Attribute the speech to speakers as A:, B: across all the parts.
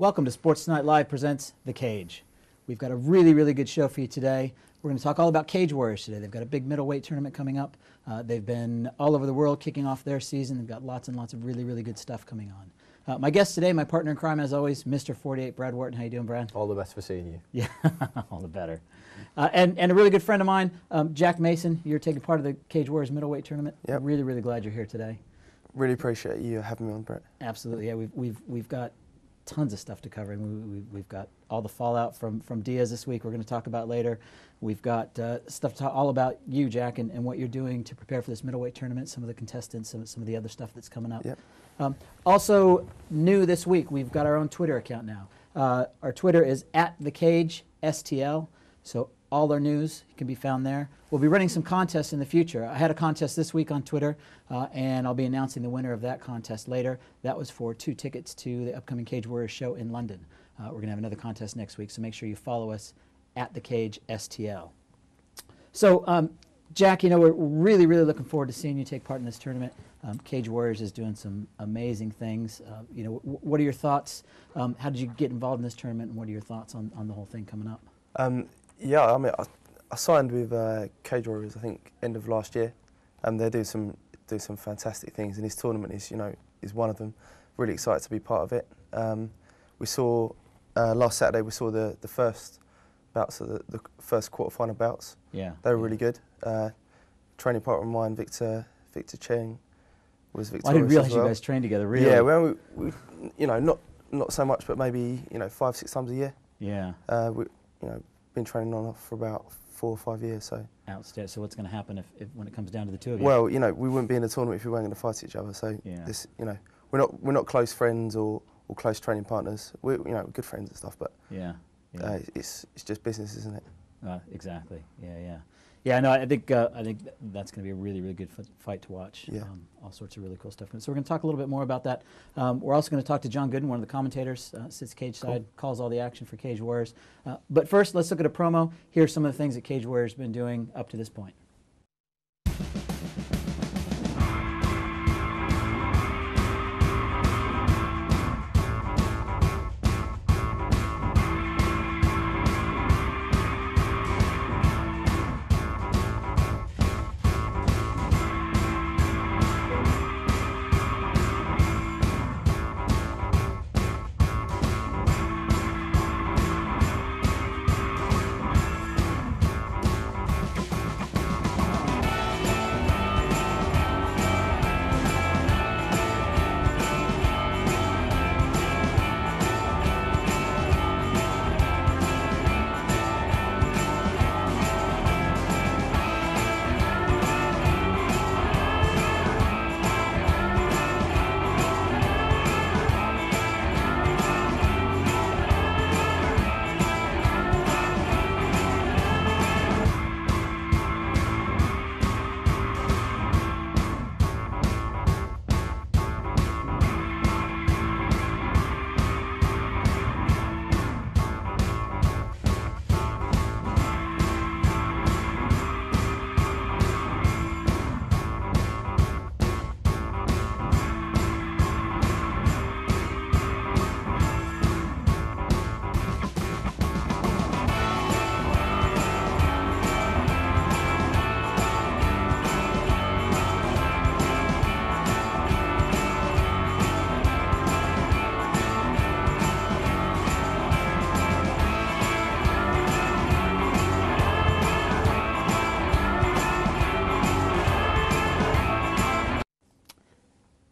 A: Welcome to Sports Tonight Live presents The Cage. We've got a really, really good show for you today. We're going to talk all about Cage Warriors today. They've got a big middleweight tournament coming up. They've been all over the world kicking off their season. They've got lots and lots of really, really good stuff coming on. My guest today, my partner in crime as always, Mr. 48, Brad Wharton. How you doing, Brad?
B: All the best for seeing you.
A: Yeah, all the better. And a really good friend of mine, Jack Mason. You're taking part of the Cage Warriors middleweight tournament.
C: Yep.
A: Really, really glad you're here today.
C: Really appreciate you having me on, Brett.
A: Absolutely, yeah. We've got tons of stuff to cover. We've got all the fallout from Diaz this week we're going to talk about later. We've got stuff to talk all about you, Jack, and what you're doing to prepare for this middleweight tournament, some of the contestants, some of the other stuff that's coming up.
C: Yep.
A: Also, new this week, we've got our own Twitter account now. Our Twitter is @TheCageSTL, so all our news can be found there. We'll be running some contests in the future. I had a contest this week on Twitter, and I'll be announcing the winner of that contest later. That was for 2 tickets to the upcoming Cage Warriors show in London. We're going to have another contest next week, so make sure you follow us @TheCageSTL. So, Jack, you know, we're really, really looking forward to seeing you take part in this tournament. Cage Warriors is doing some amazing things. You know, what are your thoughts? How did you get involved in this tournament, and what are your thoughts on the whole thing coming up?
C: Yeah, I mean, I signed with Cage Warriors, I think, end of last year. They do some fantastic things, and this tournament is one of them. Really excited to be part of it. We saw last Saturday the first bouts of the first quarterfinal bouts.
A: Yeah,
C: they were really good. Training partner of mine, Victor Cheng, was victorious.
A: I didn't realize
C: as well.
A: You guys trained together. Really?
C: Yeah, well, we not so much, but maybe 5-6 times a year.
A: Yeah.
C: We been training on and off for about 4 or 5 years. So.
A: Outstanding. So what's going to happen if when it comes down to the two of you?
C: Well, we wouldn't be in the tournament if we weren't going to fight each other. So
A: yeah.
C: this, we're not close friends or close training partners. We're good friends and stuff, but
A: yeah.
C: It's just business, isn't it?
A: Exactly. Yeah. No, I think that's going to be a really, really good fight to watch.
C: Yeah.
A: All sorts of really cool stuff. So we're going to talk a little bit more about that. We're also going to talk to John Gooden, one of the commentators, sits cage side, calls all the action for Cage Warriors. But first, let's look at a promo. Here's some of the things that Cage Warriors have been doing up to this point.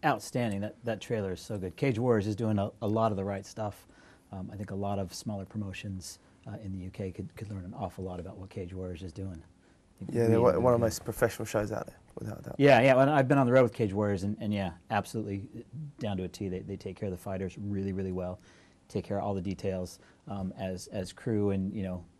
A: Outstanding. That trailer is so good. Cage Warriors is doing a lot of the right stuff. I think a lot of smaller promotions in the UK could learn an awful lot about what Cage Warriors is doing.
C: Yeah, they're one of the most professional shows out there, without a doubt.
A: Yeah. Well, I've been on the road with Cage Warriors, and yeah, absolutely down to a T. They take care of the fighters really, really well. Take care of all the details as crew and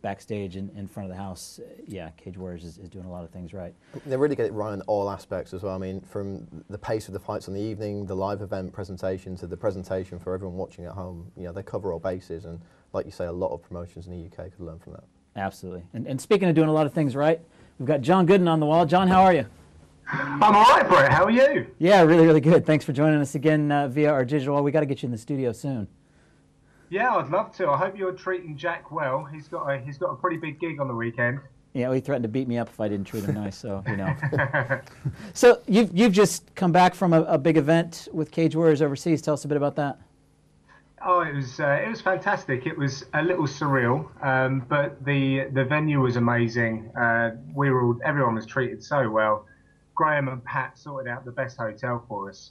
A: backstage and in front of the house. Yeah, Cage Warriors is doing a lot of things right.
B: They really get it right in all aspects as well. I mean, from the pace of the fights on the evening, the live event presentation, to the presentation for everyone watching at home. They cover all bases, and like you say, a lot of promotions in the UK could learn from that. Absolutely.
A: And speaking of doing a lot of things right, we've got John Gooden on the wall. John, how are you?
D: I'm all right, Brett. How are you?
A: Yeah, really, really good. Thanks for joining us again via our digital wall. We got to get you in the studio soon.
D: Yeah, I'd love to. I hope you're treating Jack well. He's got a pretty big gig on the weekend.
A: Yeah, well, he threatened to beat me up if I didn't treat him nice, so, you know. So you've just come back from a big event with Cage Warriors overseas. Tell us a bit about that.
D: Oh, it was fantastic. It was a little surreal, but the venue was amazing. Everyone was treated so well. Graham and Pat sorted out the best hotel for us.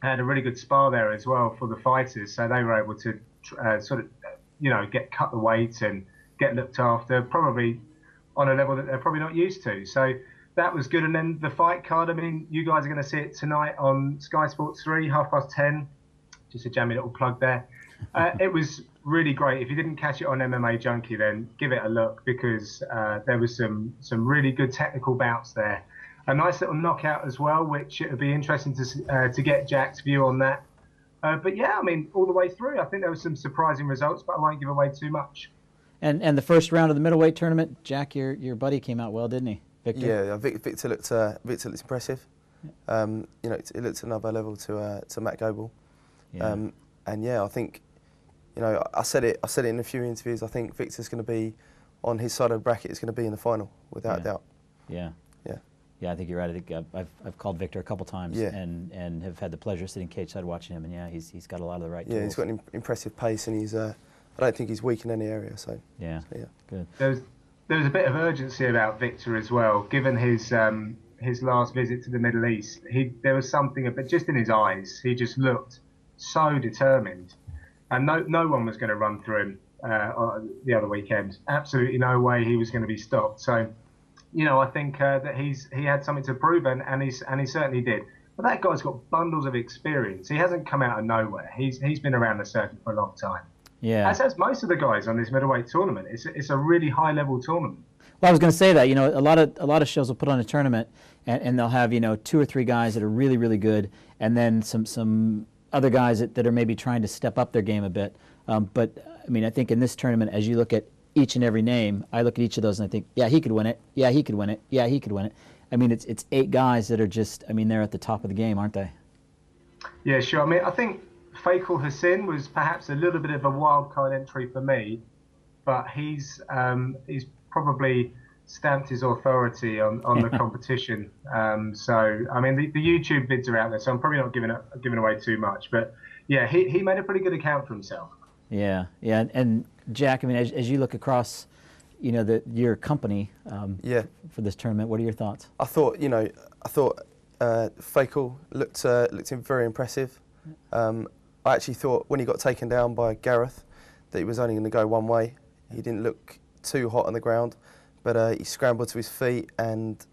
D: Had a really good spa there as well for the fighters, so they were able to get cut the weight and get looked after, probably on a level that they're probably not used to. So that was good. And then the fight card, I mean, you guys are going to see it tonight on Sky Sports 3, 10:30. Just a jammy little plug there. It was really great. If you didn't catch it on MMA Junkie, then give it a look, because there was some really good technical bouts there. A nice little knockout as well, which it would be interesting to get Jack's view on that. But yeah, I mean, all the way through, I think there were some surprising results, but I won't give away too much.
A: And the first round of the middleweight tournament, Jack, your buddy came out well, didn't he? Victor?
C: Yeah, Victor looked impressive. You know, it looked another level to Matt Goebel.
A: Yeah.
C: And yeah, I think, you know, I said it in a few interviews. I think Victor's going to be on his side of the bracket. Is going to be in the final without a doubt.
A: Yeah.
C: Yeah.
A: Yeah, I think you're right. I think I've called Victor a couple times, and have had the pleasure of sitting cage side watching him. And yeah, he's got a lot of the right tools.
C: Yeah, he's got an impressive pace, and he's I don't think he's weak in any area. So
A: yeah, good.
D: There was a bit of urgency about Victor as well, given his last visit to the Middle East. There was something, but just in his eyes, he just looked so determined, and no one was going to run through him the other weekend. Absolutely no way he was going to be stopped. So, you know, I think that he had something to prove, and he certainly did. But that guy's got bundles of experience. He hasn't come out of nowhere. He's been around the circuit for a long time.
A: Yeah.
D: As has most of the guys on this middleweight tournament. It's a really high level tournament.
A: Well, I was going to say that, you know, a lot of shows will put on a tournament, and they'll have, you know, 2 or 3 guys that are really, really good, and then some other guys that are maybe trying to step up their game a bit. But I mean, I think in this tournament, as you look at each and every name, I look at each of those and I think, yeah, he could win it. Yeah, he could win it. Yeah, he could win it. I mean, it's 8 guys that are just, I mean, they're at the top of the game, aren't they?
D: Yeah, sure. I mean, I think Fakel Hassin was perhaps a little bit of a wild card entry for me, but he's probably stamped his authority on the competition. So, I mean, the YouTube vids are out there, so I'm probably not giving away too much. But yeah, he made a pretty good account for himself.
A: Yeah, yeah. And Jack, I mean, as you look across, you know, your company for this tournament, what are your thoughts?
C: I thought Fakel looked very impressive. I actually thought when he got taken down by Gareth that he was only going to go one way. He didn't look too hot on the ground, but he scrambled to his feet, and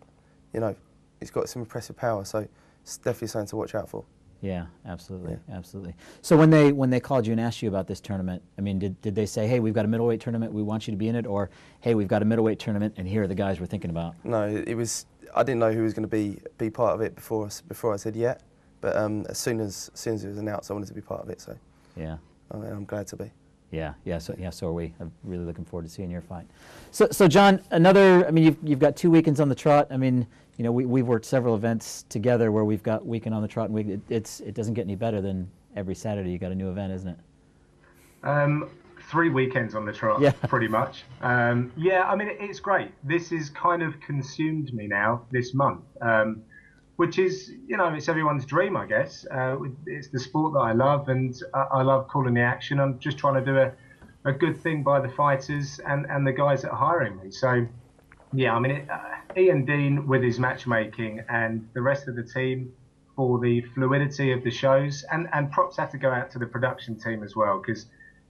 C: you know, he's got some impressive power. So it's definitely something to watch out for.
A: Yeah, absolutely, absolutely. So when they called you and asked you about this tournament, I mean, did they say, hey, we've got a middleweight tournament, we want you to be in it, or hey, we've got a middleweight tournament, and here are the guys we're thinking about? No,
C: it was. I didn't know who was going to be part of it before I said yeah, but as soon as it was announced, I wanted to be part of it. So
A: yeah,
C: I'm glad to be.
A: Yeah. So are we. I'm really looking forward to seeing your fight. So John, another. I mean, you've got 2 weekends on the trot. I mean, you know, we've worked several events together where we've got weekend on the trot, and it doesn't get any better than every Saturday you got a new event, isn't it?
D: 3 weekends on the trot, pretty much. Yeah, I mean, it's great. This is kind of consumed me now this month, which is, you know, it's everyone's dream, I guess. It's the sport that I love, and I love calling the action. I'm just trying to do a good thing by the fighters and the guys that are hiring me. So, yeah, I mean, Ian Dean with his matchmaking and the rest of the team for the fluidity of the shows, and props have to go out to the production team as well, because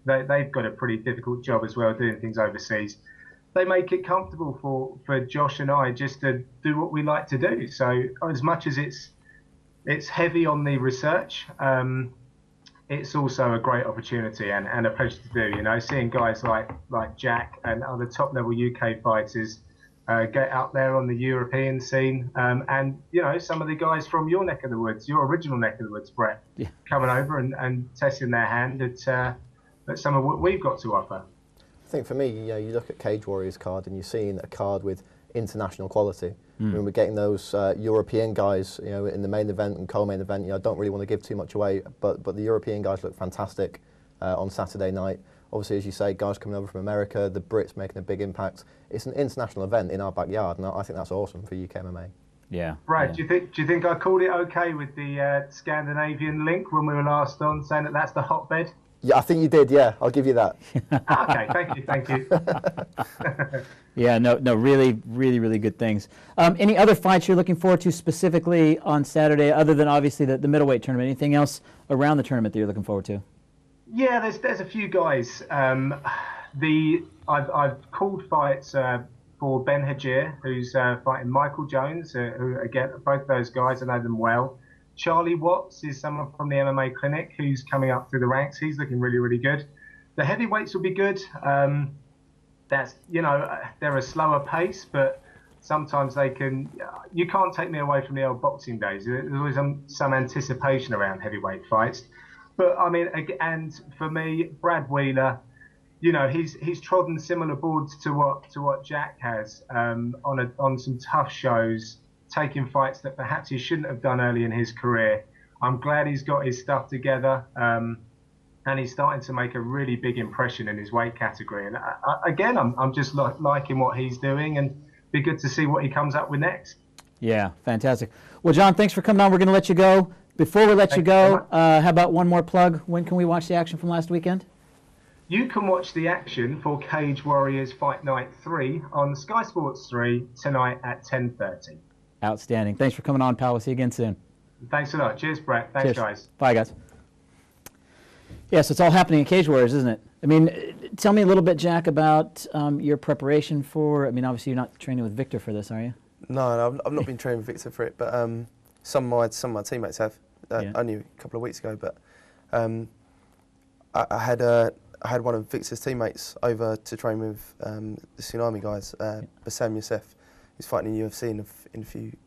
D: they've got a pretty difficult job as well doing things overseas. They make it comfortable for Josh and I just to do what we like to do. So as much as it's heavy on the research, it's also a great opportunity and a pleasure to do. You know, seeing guys like Jack and other top level UK fighters get out there on the European scene, and you know, some of the guys from your neck of the woods, your original neck of the woods, Bret, coming over and testing their hand at some of what we've got to offer.
B: I think for me, you know, you look at Cage Warriors card and you're seeing a card with international quality. When we're getting those European guys, you know, in the main event and co-main event, you know, I don't really want to give too much away, but the European guys look fantastic. on Saturday night. Obviously, as you say, guys coming over from America, the Brits making a big impact. It's an international event in our backyard, and I think that's awesome for UK MMA.
A: Yeah.
D: Brad,
A: yeah.
D: do you think I called it okay with the Scandinavian link when we were last on, saying that that's the hotbed?
B: Yeah, I think you did. Yeah, I'll give you that.
D: Okay, thank you.
A: Yeah, no, really good things. Any other fights you're looking forward to specifically on Saturday, other than obviously the middleweight tournament? Anything else around the tournament that you're looking forward to?
D: Yeah, there's a few guys. I've called fights for Ben Hajir, who's fighting Michael Jones, who again, both those guys, I know them well. Charlie Watts is someone from the MMA clinic who's coming up through the ranks. He's looking really good. The heavyweights will be good. That's, you know, they're a slower pace, but sometimes they can. You can't take me away from the old boxing days. There's always some anticipation around heavyweight fights. But I mean, and for me, Brad Wheeler, you know, he's trodden similar boards to what Jack has on some tough shows, taking fights that perhaps he shouldn't have done early in his career. I'm glad he's got his stuff together, and he's starting to make a really big impression in his weight category. And again, I'm just liking what he's doing, and be good to see what he comes up with next.
A: Yeah, fantastic. Well, John, thanks for coming on. We're going to let you go. Before we let you go, how about one more plug? When can we watch the action from last weekend?
D: You can watch the action for Cage Warriors Fight Night 3 on Sky Sports 3 tonight at 10:30.
A: Outstanding. Thanks for coming on, pal. We'll see you again soon.
D: Thanks a lot. Cheers, Brett. Thanks,
A: Cheers.
D: guys.
A: Bye, guys. Yeah, so it's all happening in Cage Warriors, isn't it? I mean, tell me a little bit, Jack, about your preparation for, I mean, obviously you're not training with Victor for this, are you?
C: No, I've not been training with Victor for it, but some of my teammates have. Only a couple of weeks ago, but I had one of Victor's teammates over to train with the Tsunami guys, Bassam Youssef. He's fighting in UFC in a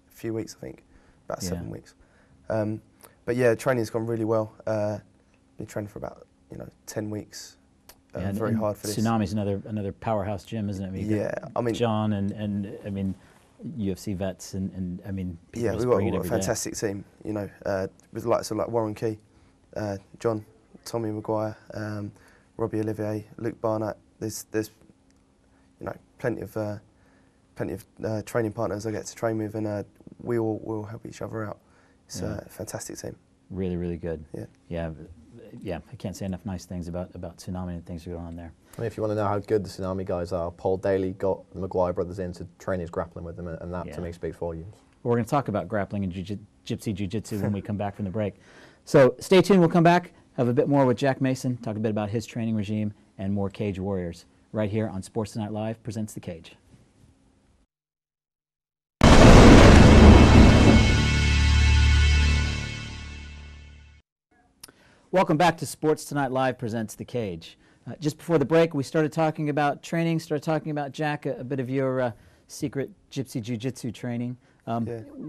C: few weeks, I think, about 7 weeks. But yeah, training's gone really well. Been training for about 10 weeks. Very hard for this.
A: Tsunami's another powerhouse gym, isn't it? I mean,
C: I mean,
A: John and I mean, UFC vets and I mean,
C: yeah, we've got a fantastic team. You know, with the likes of like Warren Key, John, Tommy Maguire, Robbie Olivier, Luke Barnett. There's plenty of training partners I get to train with, and we all help each other out. It's a fantastic team.
A: Really good.
B: Yeah,
A: I can't say enough nice things about Tsunami and things that are going on there.
B: I mean, if you want to know how good the Tsunami guys are, Paul Daly got the Maguire brothers in to train his grappling with them, and that to me speaks volumes.
A: Well, we're going to talk about grappling and Gypsy Jiu-Jitsu when we come back from the break. So stay tuned. We'll come back, have a bit more with Jack Mason, talk a bit about his training regime, and more Cage Warriors right here on Sports Tonight Live presents The Cage. Welcome back to Sports Tonight Live presents The Cage. Just before the break, we started talking about training, started talking about, Jack, a bit of your secret Gypsy Jiu-Jitsu training.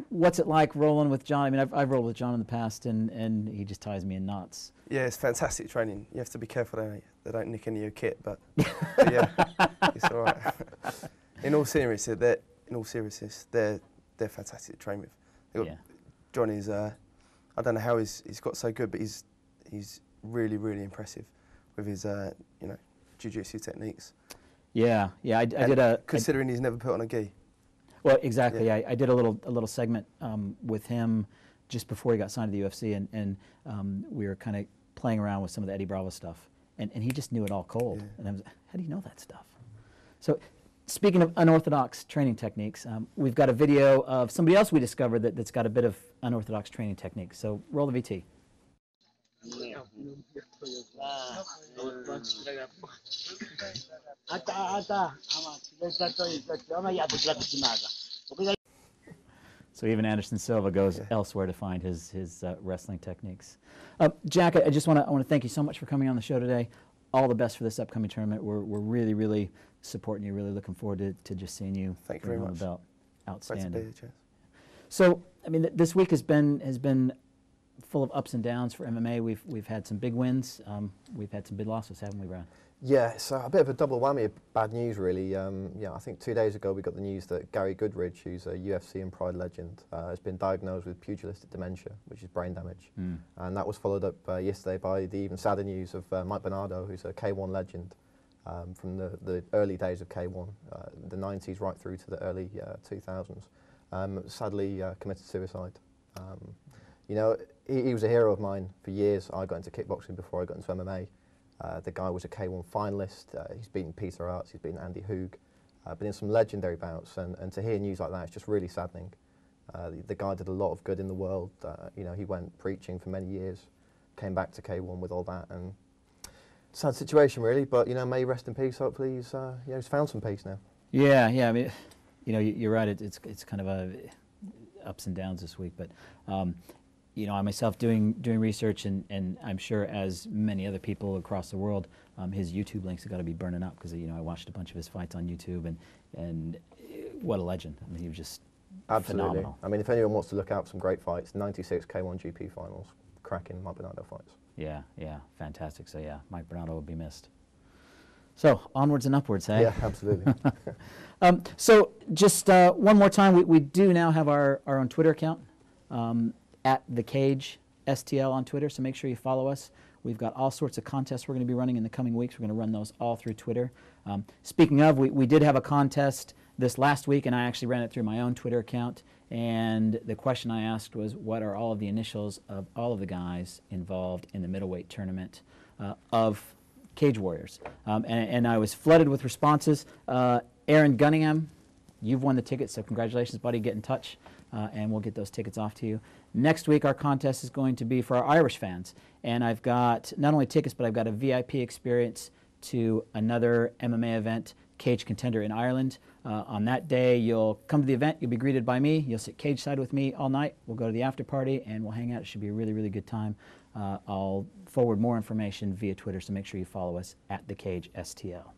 A: What's it like rolling with John? I mean, I've rolled with John in the past, and he just ties me in knots.
C: Yeah, it's fantastic training. You have to be careful they don't nick any of your kit, but yeah, it's all right. In all seriousness, they're fantastic to train with. Johnny's, I don't know how he's got so good, but he's really impressive with his jiu-jitsu techniques. I did a considering he's never put on a gi.
A: Well, exactly. Yeah. I did a little segment with him just before he got signed to the UFC, and we were kind of playing around with some of the Eddie Bravo stuff, and he just knew it all cold.
C: Yeah.
A: And I was, how do you know that stuff? So, speaking of unorthodox training techniques, we've got a video of somebody else we discovered that's got a bit of unorthodox training techniques. So roll the VT. So even Anderson Silva goes elsewhere to find his wrestling techniques. Jack, I just want to thank you so much for coming on the show today. All the best for this upcoming tournament. We're really supporting you. Really looking forward to just seeing you.
C: Thank you very much.
A: Belt. Outstanding.
C: Great to be here,
A: So I mean, this week has been full of ups and downs for MMA. We've had some big wins. We've had some big losses, haven't we, Brad?
B: Yeah, it's a bit of a double whammy of bad news, really. Yeah, I think 2 days ago we got the news that Gary Goodridge, who's a UFC and Pride legend, has been diagnosed with pugilistic dementia, which is brain damage. And that was followed up yesterday by the even sadder news of Mike Bernardo, who's a K1 legend from the early days of K1, the 90s right through to the early 2000s. Sadly committed suicide. You know, he was a hero of mine for years. I got into kickboxing before I got into MMA. The guy was a K1 finalist. He's beaten Peter Arts, he's beaten Andy Hoog, been in some legendary bouts, and to hear news like that, it's just really saddening. The guy did a lot of good in the world. You know, he went preaching for many years, came back to K1 with all that, and sad situation really. But you know, may he rest in peace. Hopefully, he's he's found some peace now.
A: Yeah, yeah. I mean, you know, you're right. It's kind of a ups and downs this week, but. You know, I myself doing research, and I'm sure as many other people across the world, his YouTube links have got to be burning up because you know I watched a bunch of his fights on YouTube, and what a legend! I mean, he was just phenomenal.
B: I mean, if anyone wants to look out for some great fights, 96 K1 GP finals, cracking Mike Bernardo fights. Yeah,
A: yeah, fantastic. So yeah, Mike Bernardo will be missed. So onwards and upwards, hey?
B: Yeah, absolutely.
A: So just one more time, we do now have our own Twitter account. At The Cage STL on Twitter, so make sure you follow us. We've got all sorts of contests we're going to be running in the coming weeks. We're going to run those all through Twitter. Speaking of, we did have a contest this last week, and I actually ran it through my own Twitter account. And the question I asked was, what are all of the initials of all of the guys involved in the middleweight tournament of Cage Warriors? And I was flooded with responses. Aaron Gunningham, you've won the ticket, so congratulations, buddy. Get in touch, and we'll get those tickets off to you. Next week, our contest is going to be for our Irish fans, and I've got not only tickets, but I've got a VIP experience to another MMA event, Cage Contender in Ireland. On that day, you'll come to the event, you'll be greeted by me, you'll sit cage side with me all night, we'll go to the after party, and we'll hang out. It should be a really, really good time. I'll forward more information via Twitter, so make sure you follow us at The Cage STL.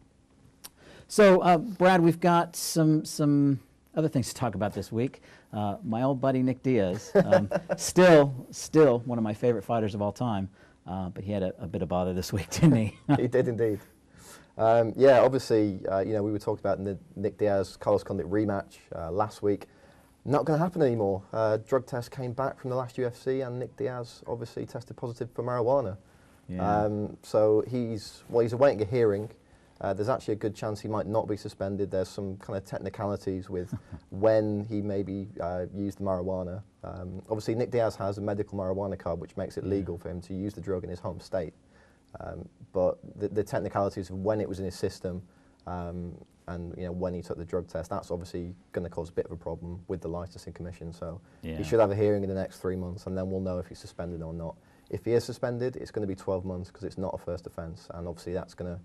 A: So, Brad, we've got some other things to talk about this week. My old buddy Nick Diaz, still one of my favorite fighters of all time, but he had a bit of bother this week, didn't he?
B: He did indeed. Yeah, obviously, you know, we were talking about the Nick Diaz Carlos Condit rematch last week. Not going to happen anymore. Drug test came back from the last UFC, and Nick Diaz obviously tested positive for marijuana.
A: Yeah.
B: So he's awaiting a hearing. There's actually a good chance he might not be suspended. There's some kind of technicalities with when he maybe used the marijuana. Obviously, Nick Diaz has a medical marijuana card, which makes it legal for him to use the drug in his home state. But the technicalities of when it was in his system and you know when he took the drug test, that's obviously going to cause a bit of a problem with the licensing commission. So he should have a hearing in the next 3 months, and then we'll know if he's suspended or not. If he is suspended, it's going to be 12 months because it's not a first offence, and obviously that's going to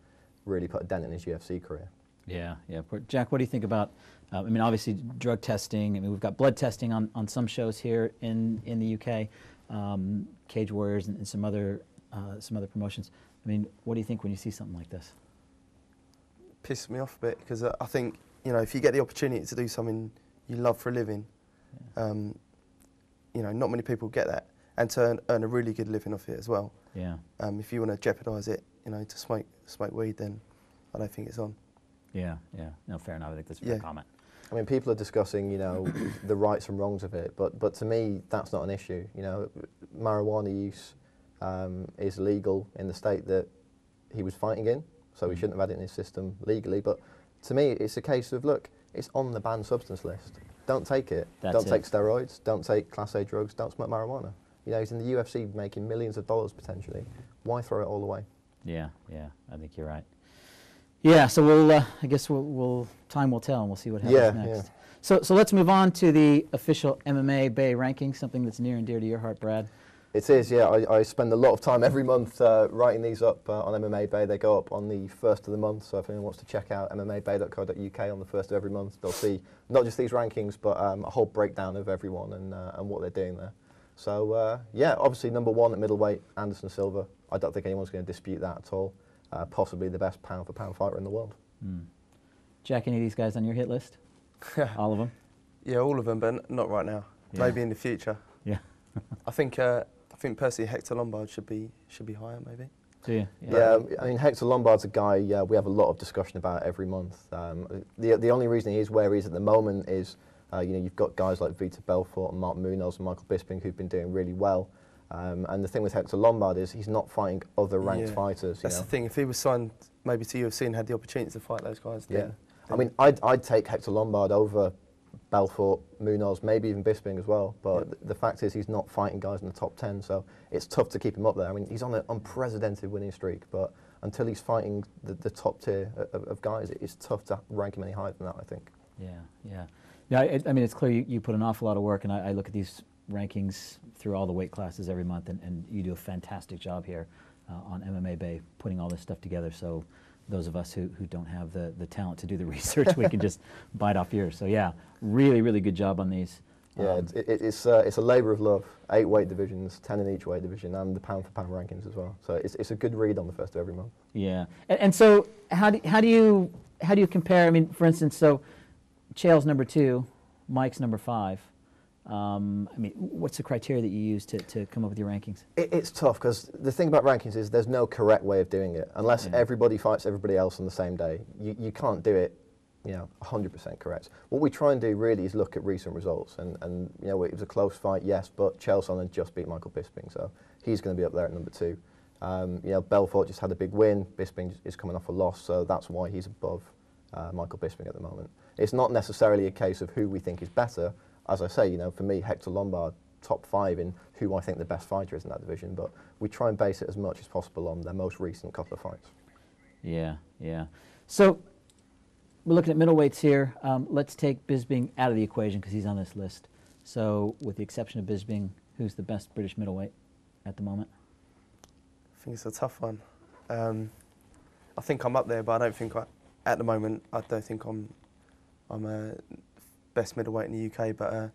B: really put a dent in his UFC career. Yeah,
A: yeah. Jack, what do you think about, I mean, obviously drug testing, I mean, we've got blood testing on some shows here in the UK, Cage Warriors and some other promotions. I mean, what do you think when you see something like this?
C: Pisses me off a bit because I think, you know, if you get the opportunity to do something you love for a living, you know, not many people get that, and to earn a really good living off it as well.
A: Yeah.
C: If you want to jeopardise it, you know, to smoke weed, then I don't think it's on.
A: Yeah, yeah. No, fair enough. I think that's a fair comment.
B: I mean, people are discussing, you know, the rights and wrongs of it, but to me, that's not an issue. You know, marijuana use is legal in the state that he was fighting in, so he shouldn't have had it in his system legally. But to me, it's a case of, look, it's on the banned substance list. Don't take it. Don't take steroids. Don't take Class A drugs. Don't smoke marijuana. You know, he's in the UFC making millions of dollars potentially. Why throw it all away?
A: Yeah, yeah, I think you're right. Yeah, so we'll, I guess time will tell, and we'll see what happens next. Yeah. So let's move on to the official MMA Bay ranking, something that's near and dear to your heart, Brad.
B: It is, yeah. I spend a lot of time every month writing these up on MMA Bay. They go up on the 1st of the month, so if anyone wants to check out mmabay.co.uk on the 1st of every month, they'll see not just these rankings, but a whole breakdown of everyone and what they're doing there. So, yeah, obviously number 1 at middleweight, Anderson Silva. I don't think anyone's going to dispute that at all. Possibly the best pound-for-pound fighter in the world.
A: Jack, any of these guys on your hit list? All of them?
C: Yeah, all of them, but not right now. Yeah. Maybe in the future.
A: Yeah.
C: I think personally Hector Lombard should be higher, maybe.
A: Do you?
B: Yeah, I mean, Hector Lombard's a guy we have a lot of discussion about every month. The only reason he is where he is at the moment is, you've got guys like Vitor Belfort and Mark Munoz and Michael Bisping who've been doing really well. And the thing with Hector Lombard is he's not fighting other ranked fighters.
C: That's the thing. If he was signed maybe to UFC and had the opportunity to fight those guys, then
B: I mean, I'd take Hector Lombard over Belfort, Munoz, maybe even Bisping as well. But the fact is he's not fighting guys in the top 10, so it's tough to keep him up there. I mean, he's on an unprecedented winning streak, but until he's fighting the top tier of guys, it's tough to rank him any higher than that, I think.
A: Yeah. I mean, it's clear you put an awful lot of work, and I look at these rankings through all the weight classes every month, and you do a fantastic job here on MMA Bay putting all this stuff together. So those of us who don't have the talent to do the research, we can just bite off yours. So yeah, really, really good job on these.
B: Yeah, it's a labour of love. 8 weight divisions, 10 in each weight division, and the pound for pound rankings as well. So it's a good read on the first of every month.
A: Yeah, and so how do you compare? I mean, for instance, so Chael's number 2, Mike's number 5. I mean, what's the criteria that you use to come up with your rankings?
B: It's tough because the thing about rankings is there's no correct way of doing it. Unless everybody fights everybody else on the same day, you can't do it, 100% correct. What we try and do really is look at recent results, and it was a close fight, yes, but Chael Sonnen just beat Michael Bisping, so he's going to be up there at number 2. Belfort just had a big win. Bisping is coming off a loss, so that's why he's above Michael Bisping at the moment. It's not necessarily a case of who we think is better. As I say, for me, Hector Lombard, top 5 in who I think the best fighter is in that division, but we try and base it as much as possible on their most recent couple of fights.
A: Yeah. So we're looking at middleweights here. Let's take Bisping out of the equation because he's on this list. So with the exception of Bisping, who's the best British middleweight at the moment?
C: I think it's a tough one. I think I'm up there, but I don't think at the moment, I don't think I'm best middleweight in the UK, but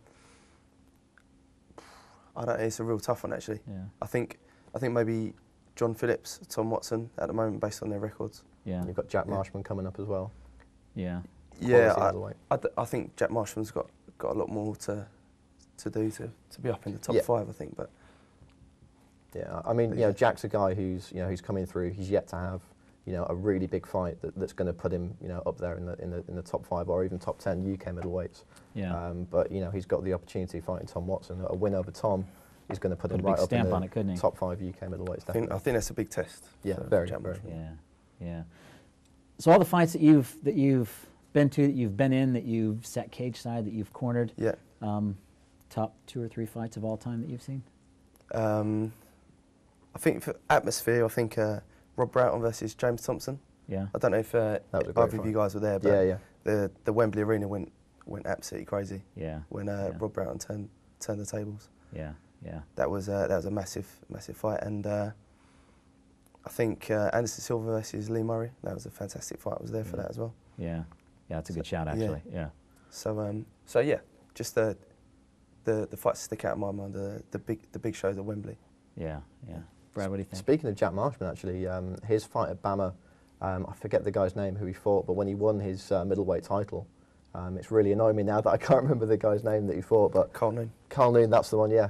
C: I don't. It's a real tough one actually.
A: Yeah.
C: I think maybe John Phillips, Tom Watson at the moment based on their records.
A: Yeah.
B: You've got Jack Marshman coming up as well.
A: Yeah.
C: I think Jack Marshman's got a lot more to do to be up in the top 5. I think, but
B: yeah, I mean, Jack's a guy who's coming through. He's yet to have a really big fight that's going to put him up there in the top 5 or even top 10 UK middleweights.
A: Yeah.
B: But he's got the opportunity fighting Tom Watson. A win over Tom is going to put him right up in the top 5 UK middleweights.
C: I think that's a big test.
B: Yeah, very.
A: Yeah. So all the fights that you've been to, that you've been in, that you've sat cage side, that you've cornered.
C: Yeah.
A: Top 2 or 3 fights of all time that you've seen.
C: I think for atmosphere, I think Rob Broughton versus James Thompson.
A: Yeah.
C: I don't know if either of you guys were there, but the Wembley Arena went absolutely crazy.
A: Yeah.
C: When Rob Broughton turned the tables.
A: Yeah.
C: That was a massive fight, and I think Anderson Silva versus Lee Murray. That was a fantastic fight. I was there for that as well.
A: Yeah. That's a good shout actually. Yeah.
C: So yeah, just the fights stick out in my mind. The big shows at Wembley.
A: Yeah. Brad, what do you think?
B: Speaking of Jack Marshman, actually, his fight at Bama, I forget the guy's name who he fought, but when he won his middleweight title, it's really annoying me now that I can't remember the guy's name that he fought. But
C: Carl Noon.
B: Carl Noon, that's the one, yeah.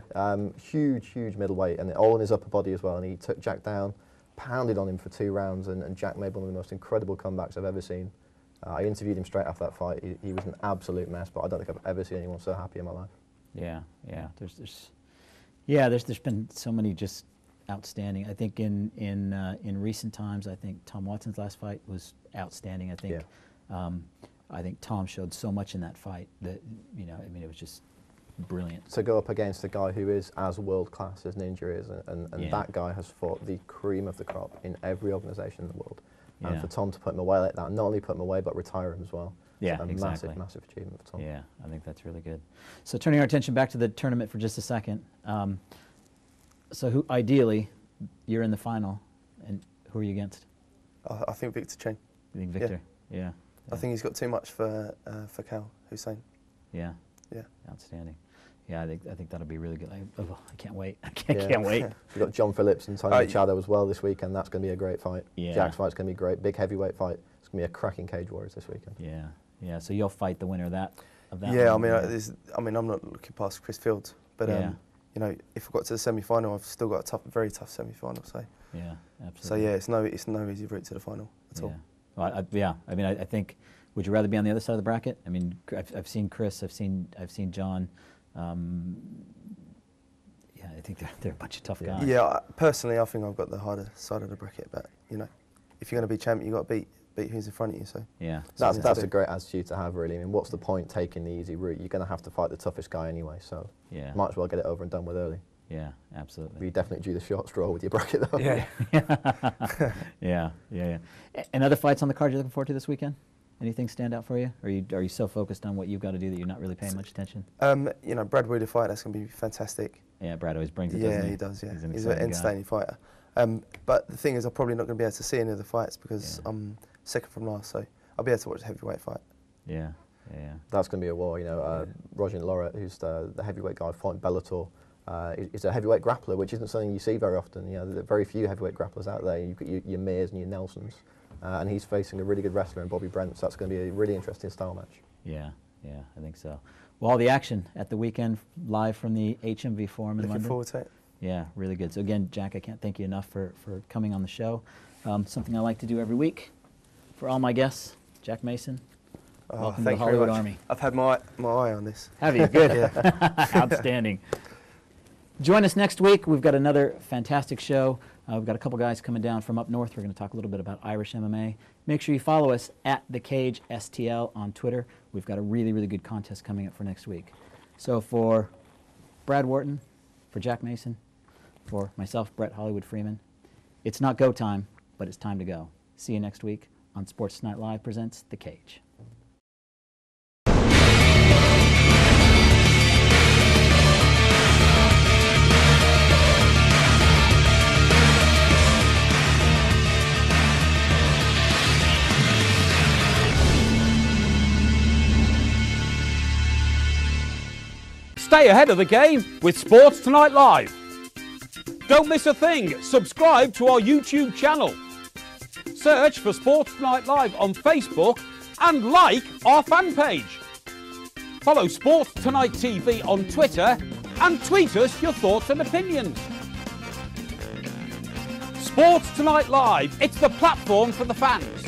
B: Huge middleweight, and all in his upper body as well. And he took Jack down, pounded on him for 2 rounds, and Jack made one of the most incredible comebacks I've ever seen. I interviewed him straight after that fight. He was an absolute mess, but I don't think I've ever seen anyone so happy in my life.
A: Yeah. There's been so many just outstanding. I think in recent times, I think Tom Watson's last fight was outstanding. I think Tom showed so much in that fight that it was just brilliant.
B: To go up against a guy who is as world class as Ninja is, and that guy has fought the cream of the crop in every organisation in the world. And for Tom to put him away like that, not only put him away but retire him as well.
A: Yeah,
B: exactly. Massive achievement for Tom.
A: Yeah, I think that's really good. So turning our attention back to the tournament for just a second. So who, ideally, you're in the final, and who are you against?
C: I think Victor Cheng.
A: You think Victor? Yeah.
C: I think he's got too much for Cal Hussein.
A: Yeah.
C: Yeah.
A: Outstanding. Yeah, I think that'll be really good. I can't wait. I can't wait.
B: We've got John Phillips and Tony Machado as well this weekend. That's going to be a great fight.
A: Yeah.
B: Jack's fight's going to be great. Big heavyweight fight. It's going to be a cracking Cage Warriors this weekend.
A: Yeah. So you'll fight the winner of that.
C: Yeah, I'm not looking past Chris Fields, but you know, if I got to the semi-final, I've still got a very tough semi-final. So
A: yeah, absolutely.
C: So yeah, it's no easy route to the final at all.
A: Well, I mean, I think. Would you rather be on the other side of the bracket? I mean, I've seen Chris, I've seen John. Yeah, I think they're a bunch of tough guys.
C: Yeah, personally, I think I've got the harder side of the bracket. But you know, if you're going to be champion, you've got to beat who's in front of you. So
A: yeah,
B: that's a great attitude to have, really. I mean, what's the point taking the easy route? You're going to have to fight the toughest guy anyway. So
A: yeah,
B: might as well get it over and done with early.
A: Yeah, absolutely.
B: But you definitely drew the short straw with your bracket, though.
A: Yeah. yeah. And other fights on the card you're looking forward to this weekend? Anything stand out for you? Or are you so focused on what you've got to do that you're not really paying much attention?
C: You know, Brad Wheeler fight, that's going to be fantastic.
A: Yeah, Brad always brings it,
C: yeah,
A: doesn't he?
C: He does, yeah.
A: He's
C: an entertaining fighter. But the thing is, I'm probably not going to be able to see any of the fights because I'm second from last, so I'll be able to watch the heavyweight fight.
A: Yeah.
B: That's going to be a war, you know. Roger Lauret, who's the heavyweight guy fighting Bellator, is a heavyweight grappler, which isn't something you see very often. You know, there are very few heavyweight grapplers out there. You've got your Mears and your Nelsons. And he's facing a really good wrestler in Bobby Brent, so that's going to be a really interesting style match.
A: Yeah, I think so. Well, all the action at the weekend, live from the HMV Forum in London.
C: Looking forward to it.
A: Yeah, really good. So again, Jack, I can't thank you enough for coming on the show. Something I like to do every week for all my guests. Jack Mason, welcome to the Hollywood Army.
C: I've had my eye on this.
A: Have you? Good. Outstanding. Join us next week. We've got another fantastic show. We've got a couple guys coming down from up north. We're going to talk a little bit about Irish MMA. Make sure you follow us at The Cage STL on Twitter. We've got a really, really good contest coming up for next week. So for Brad Wharton, for Jack Mason, for myself, Bret Hollywood Freeman, it's not go time, but it's time to go. See you next week on Sports Tonight Live presents The Cage.
E: Stay ahead of the game with Sports Tonight Live. Don't miss a thing. Subscribe to our YouTube channel. Search for Sports Tonight Live on Facebook and like our fan page. Follow Sports Tonight TV on Twitter and tweet us your thoughts and opinions. Sports Tonight Live, it's the platform for the fans.